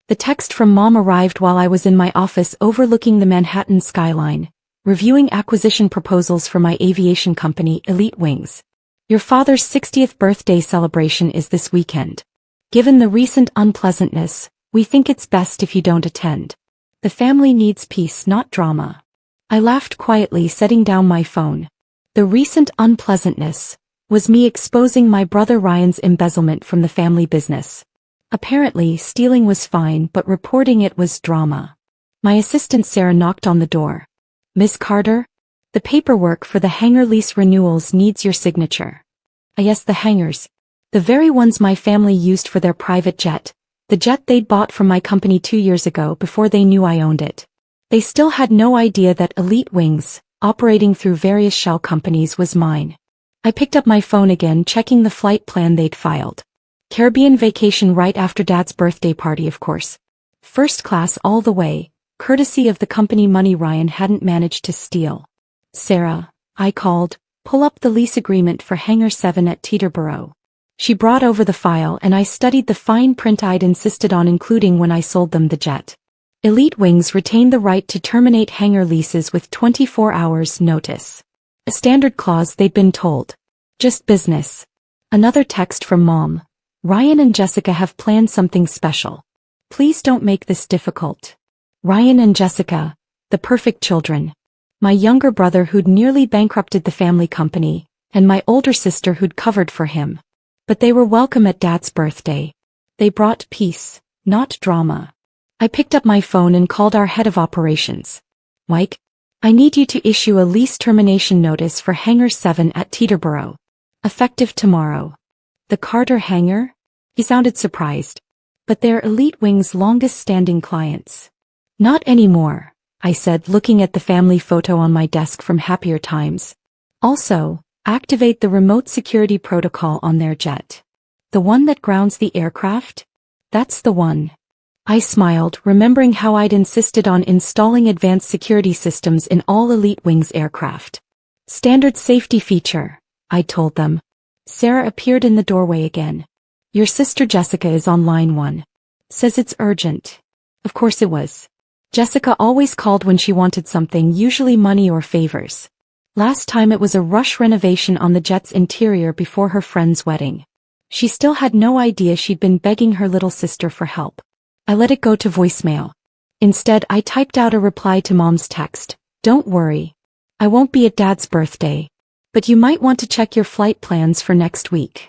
The text from Mom arrived while I was in my office overlooking the Manhattan skyline, reviewing acquisition proposals for my aviation company, Elite Wings. Your father's 60th birthday celebration is this weekend. Given the recent unpleasantness, we think it's best if you don't attend. The family needs peace, not drama. I laughed quietly, setting down my phone. The recent unpleasantness was me exposing my brother Ryan's embezzlement from the family business. Apparently, stealing was fine, but reporting it was drama. My assistant Sarah knocked on the door. Miss Carter? The paperwork for the hangar lease renewals needs your signature. Yes, the hangars. The very ones my family used for their private jet. The jet they'd bought from my company 2 years ago before they knew I owned it. They still had no idea that Elite Wings, operating through various shell companies, was mine. I picked up my phone again, checking the flight plan they'd filed. Caribbean vacation right after Dad's birthday party, of course. First class all the way, courtesy of the company money Ryan hadn't managed to steal. Sarah, I called, pull up the lease agreement for Hangar 7 at Teterboro. She brought over the file and I studied the fine print I'd insisted on including when I sold them the jet. Elite Wings retained the right to terminate hangar leases with 24 hours notice. A standard clause, they'd been told. Just business. Another text from Mom. Ryan and Jessica have planned something special. Please don't make this difficult. Ryan and Jessica, the perfect children. My younger brother who'd nearly bankrupted the family company, and my older sister who'd covered for him. But they were welcome at Dad's birthday. They brought peace, not drama. I picked up my phone and called our head of operations. Mike, I need you to issue a lease termination notice for Hangar 7 at Teterboro. Effective tomorrow. The Carter hangar? He sounded surprised. But they're Elite Wings' longest-standing clients. Not anymore, I said, looking at the family photo on my desk from happier times. Also, activate the remote security protocol on their jet. The one that grounds the aircraft? That's the one. I smiled, remembering how I'd insisted on installing advanced security systems in all Elite Wings aircraft. Standard safety feature, I told them. Sarah appeared in the doorway again. Your sister Jessica is on line 1. Says it's urgent. Of course it was. Jessica always called when she wanted something, usually money or favors. Last time it was a rush renovation on the jet's interior before her friend's wedding. She still had no idea she'd been begging her little sister for help. I let it go to voicemail. Instead, I typed out a reply to Mom's text. Don't worry. I won't be at Dad's birthday. But you might want to check your flight plans for next week.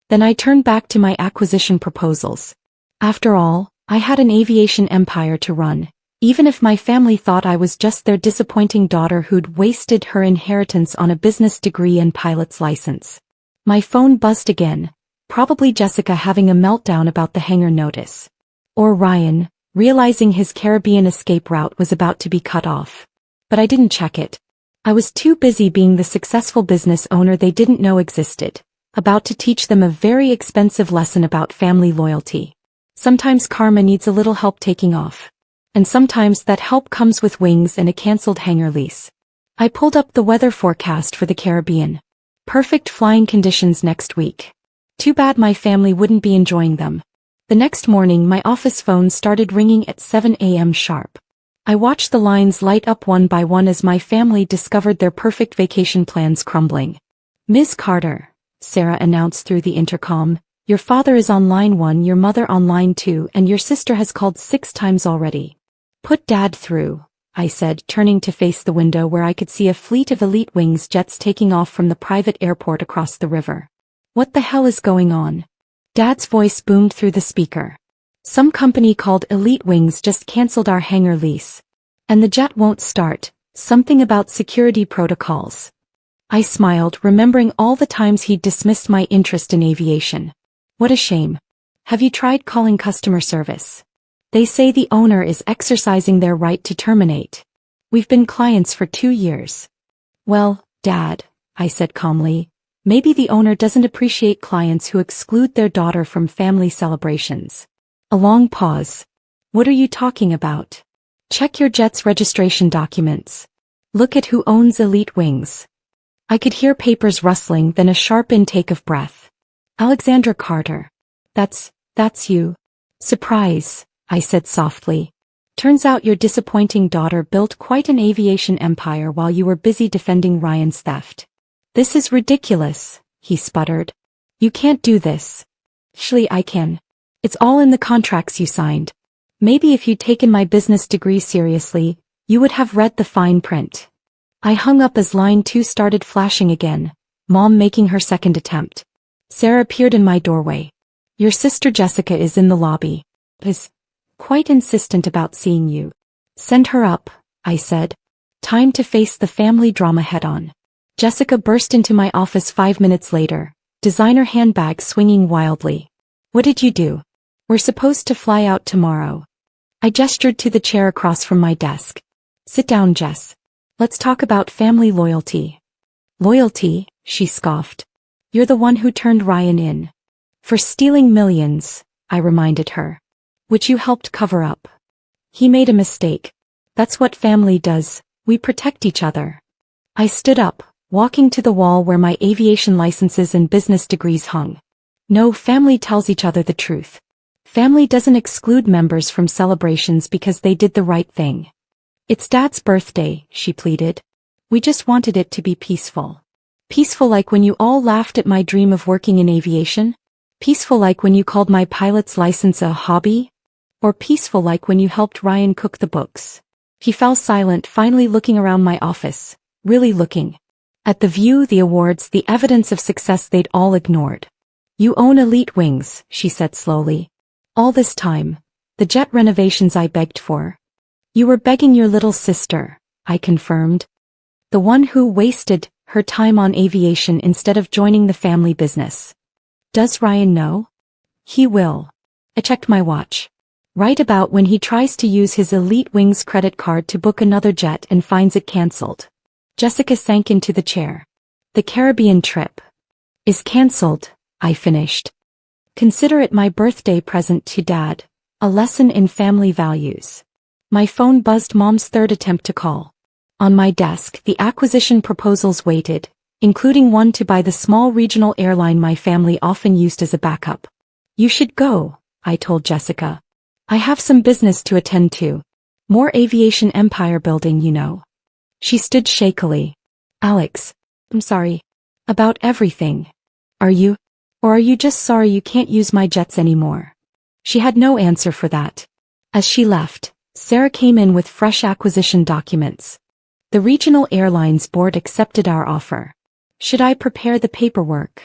Then I turned back to my acquisition proposals. After all, I had an aviation empire to run, even if my family thought I was just their disappointing daughter who'd wasted her inheritance on a business degree and pilot's license. My phone buzzed again, probably Jessica having a meltdown about the hangar notice. Or Ryan, realizing his Caribbean escape route was about to be cut off. But I didn't check it. I was too busy being the successful business owner they didn't know existed, about to teach them a very expensive lesson about family loyalty. Sometimes karma needs a little help taking off. And sometimes that help comes with wings and a cancelled hangar lease. I pulled up the weather forecast for the Caribbean. Perfect flying conditions next week. Too bad my family wouldn't be enjoying them. The next morning my office phone started ringing at 7 a.m. sharp. I watched the lines light up one by one as my family discovered their perfect vacation plans crumbling. Ms. Carter, Sarah announced through the intercom, your father is on line 1, your mother on line 2, and your sister has called 6 times already. Put Dad through, I said, turning to face the window where I could see a fleet of Elite Wings jets taking off from the private airport across the river. What the hell is going on? Dad's voice boomed through the speaker. Some company called Elite Wings just cancelled our hangar lease. And the jet won't start, something about security protocols. I smiled, remembering all the times he'd dismissed my interest in aviation. What a shame. Have you tried calling customer service? They say the owner is exercising their right to terminate. We've been clients for 2 years. Well, Dad, I said calmly. Maybe the owner doesn't appreciate clients who exclude their daughter from family celebrations. A long pause. What are you talking about? Check your jet's registration documents. Look at who owns Elite Wings. I could hear papers rustling, then a sharp intake of breath. Alexandra Carter. That's you. Surprise. I said softly. Turns out your disappointing daughter built quite an aviation empire while you were busy defending Ryan's theft. This is ridiculous, he sputtered. You can't do this. Actually, I can. It's all in the contracts you signed. Maybe if you'd taken my business degree seriously, you would have read the fine print. I hung up as line 2 started flashing again, Mom making her second attempt. Sarah appeared in my doorway. Your sister Jessica is in the lobby. Is quite insistent about seeing you. Send her up, I said. Time to face the family drama head-on. Jessica burst into my office 5 minutes later, designer handbag swinging wildly. What did you do? We're supposed to fly out tomorrow. I gestured to the chair across from my desk. Sit down, Jess. Let's talk about family loyalty. Loyalty, she scoffed. You're the one who turned Ryan in. For stealing millions, I reminded her. Which you helped cover up. He made a mistake. That's what family does, we protect each other. I stood up, walking to the wall where my aviation licenses and business degrees hung. No, family tells each other the truth. Family doesn't exclude members from celebrations because they did the right thing. It's Dad's birthday, she pleaded. We just wanted it to be peaceful. Peaceful like when you all laughed at my dream of working in aviation? Peaceful like when you called my pilot's license a hobby? Or peaceful like when you helped Ryan cook the books? He fell silent, finally looking around my office, really looking. At the view, the awards, the evidence of success they'd all ignored. You own elite wings, she said slowly. All this time, the jet renovations I begged for. You were begging your little sister, I confirmed. The one who wasted her time on aviation instead of joining the family business. Does Ryan know? He will. I checked my watch. Right about when he tries to use his Elite Wings credit card to book another jet and finds it cancelled. Jessica sank into the chair. The Caribbean trip is cancelled, I finished. Consider it my birthday present to Dad, a lesson in family values. My phone buzzed. Mom's third attempt to call. On my desk, the acquisition proposals waited, including one to buy the small regional airline my family often used as a backup. You should go, I told Jessica. I have some business to attend to. More aviation empire building, you know. She stood shakily. Alex, I'm sorry. About everything. Are you? Or are you just sorry you can't use my jets anymore? She had no answer for that. As she left, Sarah came in with fresh acquisition documents. The regional airlines board accepted our offer. Should I prepare the paperwork?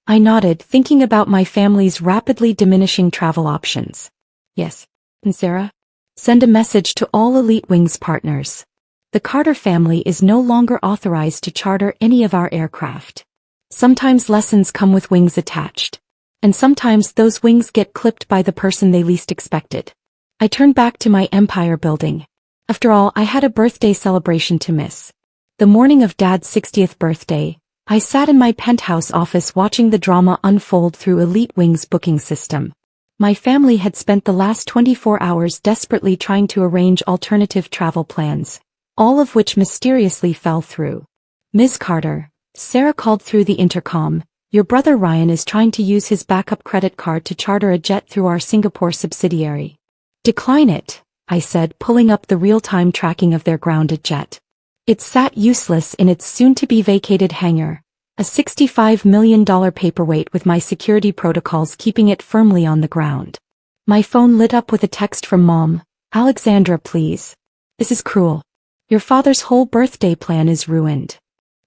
I nodded, thinking about my family's rapidly diminishing travel options. Yes. And Sarah? Send a message to all Elite Wings partners. The Carter family is no longer authorized to charter any of our aircraft. Sometimes lessons come with wings attached. And sometimes those wings get clipped by the person they least expected. I turned back to my empire building. After all, I had a birthday celebration to miss. The morning of Dad's 60th birthday, I sat in my penthouse office watching the drama unfold through Elite Wings' booking system. My family had spent the last 24 hours desperately trying to arrange alternative travel plans, all of which mysteriously fell through. Ms. Carter, Sarah called through the intercom, your brother Ryan is trying to use his backup credit card to charter a jet through our Singapore subsidiary. Decline it, I said, pulling up the real-time tracking of their grounded jet. It sat useless in its soon-to-be-vacated hangar, a $65 million paperweight with my security protocols keeping it firmly on the ground. My phone lit up with a text from Mom. Alexandra, please. This is cruel. Your father's whole birthday plan is ruined.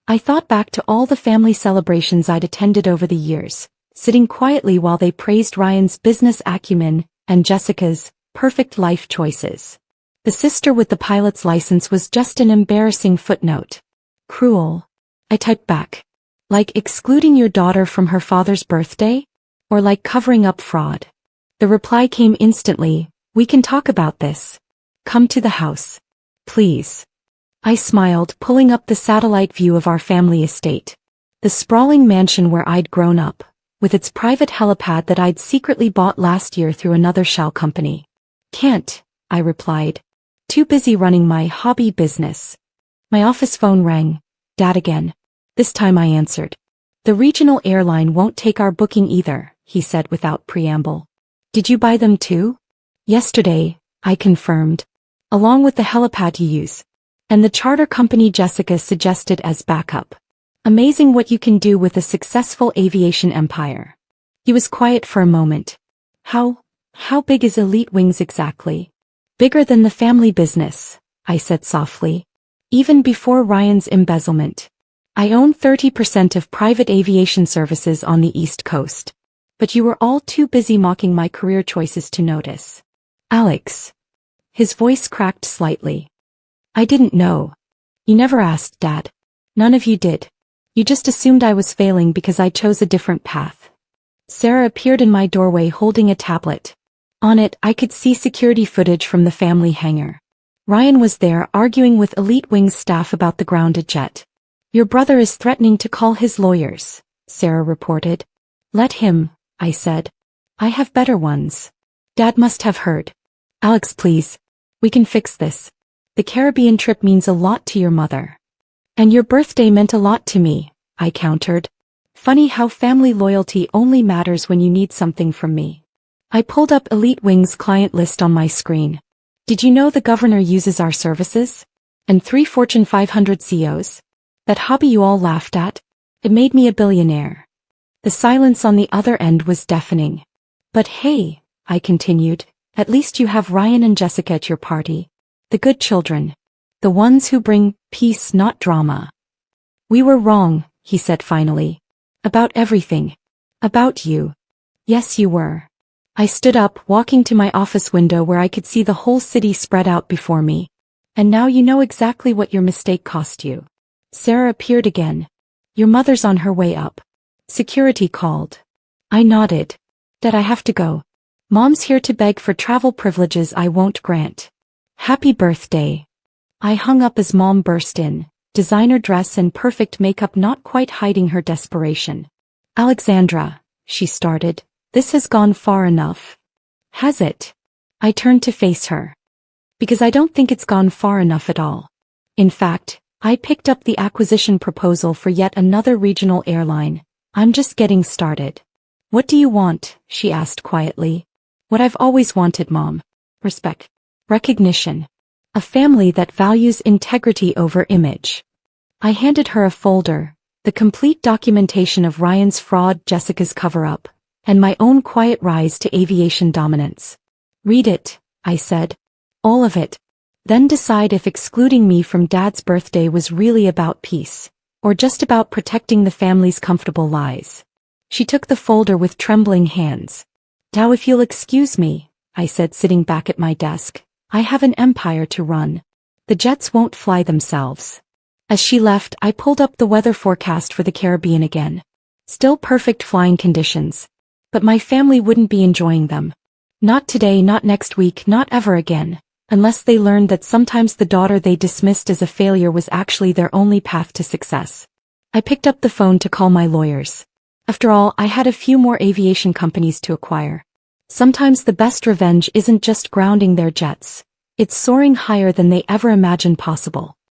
I thought back to all the family celebrations I'd attended over the years, sitting quietly while they praised Ryan's business acumen and Jessica's perfect life choices. The sister with the pilot's license was just an embarrassing footnote. Cruel. I typed back. Like excluding your daughter from her father's birthday? Or like covering up fraud? The reply came instantly, we can talk about this. Come to the house. Please. I smiled, pulling up the satellite view of our family estate. The sprawling mansion where I'd grown up, with its private helipad that I'd secretly bought last year through another shell company. Can't, I replied. Too busy running my hobby business. My office phone rang. Dad again. This time I answered. The regional airline won't take our booking either, he said without preamble. Did you buy them too? Yesterday, I confirmed. Along with the helipad you use. And the charter company Jessica suggested as backup. Amazing what you can do with a successful aviation empire. He was quiet for a moment. How big is Elite Wings exactly? Bigger than the family business, I said softly. Even before Ryan's embezzlement. I own 30% of private aviation services on the East Coast. But you were all too busy mocking my career choices to notice. Alex. His voice cracked slightly. I didn't know. You never asked, Dad. None of you did. You just assumed I was failing because I chose a different path. Sarah appeared in my doorway holding a tablet. On it, I could see security footage from the family hangar. Ryan was there arguing with Elite Wings staff about the grounded jet. Your brother is threatening to call his lawyers, Sarah reported. Let him, I said. I have better ones. Dad must have heard. Alex, please. We can fix this. The Caribbean trip means a lot to your mother. And your birthday meant a lot to me, I countered. Funny how family loyalty only matters when you need something from me. I pulled up Elite Wings' client list on my screen. Did you know the governor uses our services? And 3 Fortune 500 CEOs? That hobby you all laughed at? It made me a billionaire. The silence on the other end was deafening. But hey, I continued, at least you have Ryan and Jessica at your party. The good children. The ones who bring peace, not drama. We were wrong, he said finally. About everything. About you. Yes, you were. I stood up, walking to my office window where I could see the whole city spread out before me. And now you know exactly what your mistake cost you. Sarah appeared again. Your mother's on her way up. Security called. I nodded. Dad, I have to go. Mom's here to beg for travel privileges I won't grant. Happy birthday. I hung up as Mom burst in, designer dress and perfect makeup not quite hiding her desperation. Alexandra, she started, this has gone far enough. Has it? I turned to face her. Because I don't think it's gone far enough at all. In fact, I picked up the acquisition proposal for yet another regional airline. I'm just getting started. What do you want? She asked quietly. What I've always wanted, Mom. Respect. Recognition. A family that values integrity over image. I handed her a folder, the complete documentation of Ryan's fraud, Jessica's cover-up, and my own quiet rise to aviation dominance. Read it, I said. All of it. Then decide if excluding me from Dad's birthday was really about peace, or just about protecting the family's comfortable lies. She took the folder with trembling hands. Now if you'll excuse me, I said sitting back at my desk, I have an empire to run. The jets won't fly themselves. As she left, I pulled up the weather forecast for the Caribbean again. Still perfect flying conditions. But my family wouldn't be enjoying them. Not today, not next week, not ever again. Unless they learned that sometimes the daughter they dismissed as a failure was actually their only path to success. I picked up the phone to call my lawyers. After all, I had a few more aviation companies to acquire. Sometimes the best revenge isn't just grounding their jets. It's soaring higher than they ever imagined possible.